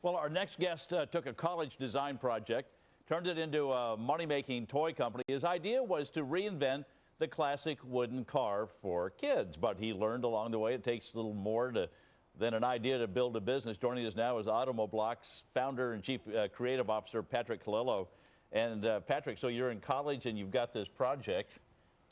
Well, our next guest took a college design project, turned it into a money-making toy company. His idea was to reinvent the classic wooden car for kids, but he learned along the way it takes a little more than an idea to build a business. Joining us now is Automoblox founder and chief creative officer Patrick Colillo. And Patrick, so you're in college and you've got this project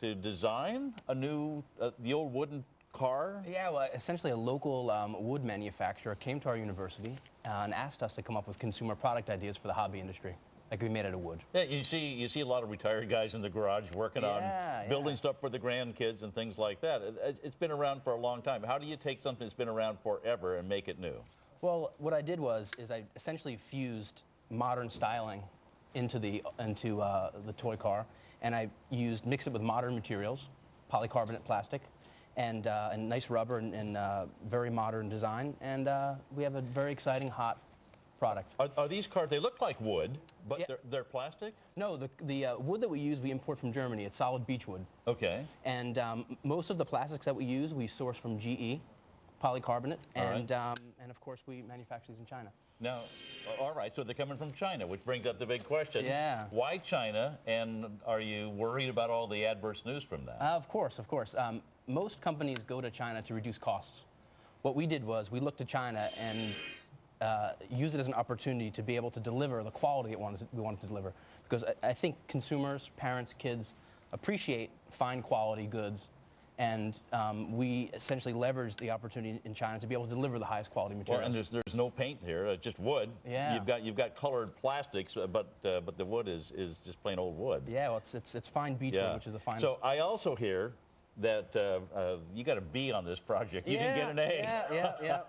to design a new, the old wooden car? Yeah, well, essentially a local wood manufacturer came to our university and asked us to come up with consumer product ideas for the hobby industry. Like we made out of wood. Yeah, you see a lot of retired guys in the garage working on building stuff for the grandkids and things like that. It's been around for a long time. How do you take something that's been around forever and make it new? Well, what I did is I essentially fused modern styling into the toy car, and I mixed it with modern materials, polycarbonate plastic, and nice rubber and very modern design, and we have a very exciting, hot product. Are these cars, they look like wood, but yeah, they're plastic? No, the wood that we use, we import from Germany. It's solid beech wood. Okay. And most of the plastics that we use, we source from GE, polycarbonate, and of course we manufacture these in China. Now, all right, so they're coming from China, which brings up the big question. Yeah. Why China, and are you worried about all the adverse news from that? Of course, of course. Most companies go to China to reduce costs. What we did was we looked to China and use it as an opportunity to be able to deliver the quality we wanted to deliver. Because I think consumers, parents, kids appreciate fine quality goods, and we essentially leveraged the opportunity in China to be able to deliver the highest quality materials. Well, and there's no paint here, just wood. Yeah. You've got colored plastics, but the wood is just plain old wood. Yeah, well, it's fine beech wood, which is the finest. So I also hear that you got a B on this project. You didn't get an A. Yeah.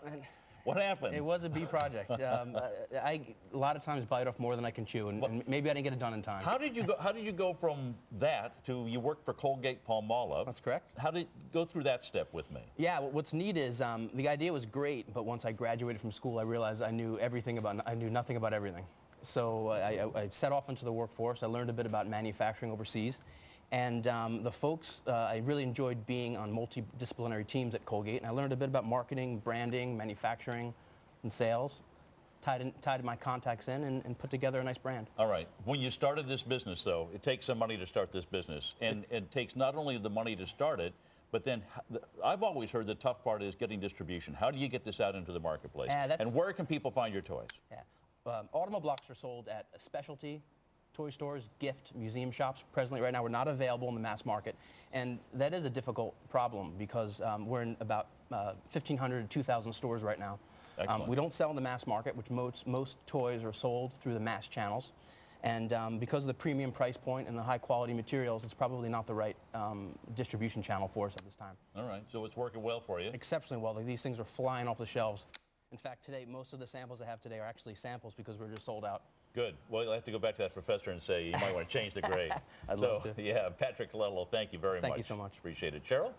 What happened? It was a B project. I a lot of times bite off more than I can chew, and maybe I didn't get it done in time. How did you go from that to you worked for Colgate-Palmolive? That's correct. How did go through that step with me? Yeah, what's neat is the idea was great, but once I graduated from school, I realized I knew nothing about everything. So I set off into the workforce. I learned a bit about manufacturing overseas. And the folks, I really enjoyed being on multidisciplinary teams at Colgate, and I learned a bit about marketing, branding, manufacturing, and sales. Tied my contacts in and put together a nice brand. All right. When you started this business, though, it takes some money to start this business. And it takes not only the money to start it, but then I've always heard the tough part is getting distribution. How do you get this out into the marketplace? And where can people find your toys? Yeah. Automoblox are sold at specialty toy stores, gift, museum shops. Presently, right now, we're not available in the mass market. And that is a difficult problem because we're in about 1,500 to 2,000 stores right now. We don't sell in the mass market, which most toys are sold through the mass channels. And because of the premium price point and the high quality materials, it's probably not the right distribution channel for us at this time. All right, so it's working well for you? Exceptionally well. These things are flying off the shelves. In fact, today, most of the samples I have today are actually samples because we're just sold out. Good. Well, you'll have to go back to that professor and say you might want to change the grade. I'd love to. Yeah, Patrick Colillo, thank you very much. Thank you so much. Appreciate it. Cheryl?